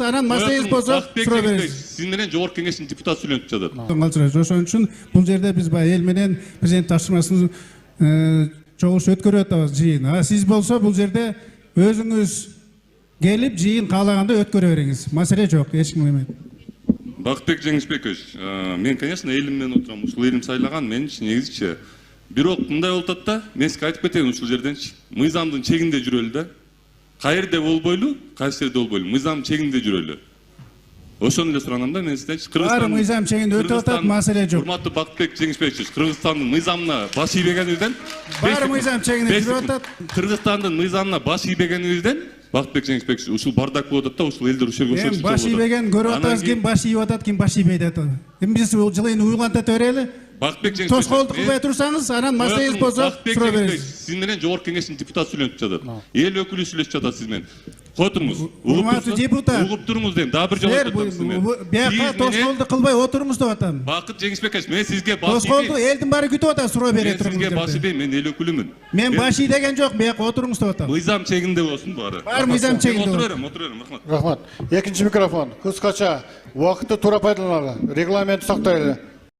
Анан маселеңиз болсо суроо бересиз. Сиз менен жогорку кеңештин депутаты сүйлөнүп жатат. Ошон үчүн бул жерде биз эл менен президент тапшырмасын чогулуш өткөрүп атабыз жыйын. Сиз болсо бул жерде өзүңүз келип жыйын каалаганда өткөрө бериңиз. Маселе жок, эч ким эме. Бакытбек Жеңишбекович, мен, конечно, элим менен отурам. Ушул элим сайлаган менчи негизичи. Бирок мындай болуп атат да, мен сизге айтып кетейин ушул жерденчи. Мыйзамдын чегинде жүрөлү да. Кайерде болбойлу, кайсы жерде болбойлу. Мыйзам чегинде жүрөлү. Ошону эле сураганда мен сизденчи Баары мыйзам чегинде өтүп атат, маселе жок. Урматтуу Бакытбек Жеңишбекович, Кыргызстандын мыйзамына баш ийбегенибизден, баары мыйзам чегинде жүрүп атат. Кыргызстандын мыйзамына баш ийбегенибизден Бакытбек Жеңишбекович ушул бардак болуп атат да, ушул элдер ушул жерге ошол. Баш ийбеген көрүп атабыз, ким баш ийип атат, ким баш ийбейт атат. Эми биз жылыйын уюлантып берели. Бакытбек Жеңишбекович, тоскоолдук кылбай турсаңыз, анан маселеңиз болсо суроо бересиз. Сиз менен жогорку кеңештин депутаты сүйлөнүп жатат. Эл өкүлү сүйлөшүп жатат сиз менен. Кое туруңуз. Урматтуу депутат. Угуп туруңуз дейм. Дагы бир жолу айтып атам сизге. Бияка тоскоолдук кылбай отуруңуз деп атам. Бакыт Жеңишбекович, мен сизге баш тоскоолдук элдин баары күтүп атат, суроо бере туруңуз. Мен сизге баш ийбейм, мен эл өкүлүмүн. Мен баш ий деген жок, бияка отуруңуз деп атам. Мыйзам чегинде болсун баары. Баары мыйзам чегинде. Отура берем, рахмат. Рахмат. Экинчи микрофон. Кыскача убакытты туура пайдаланалы. Регламентти сактайлы.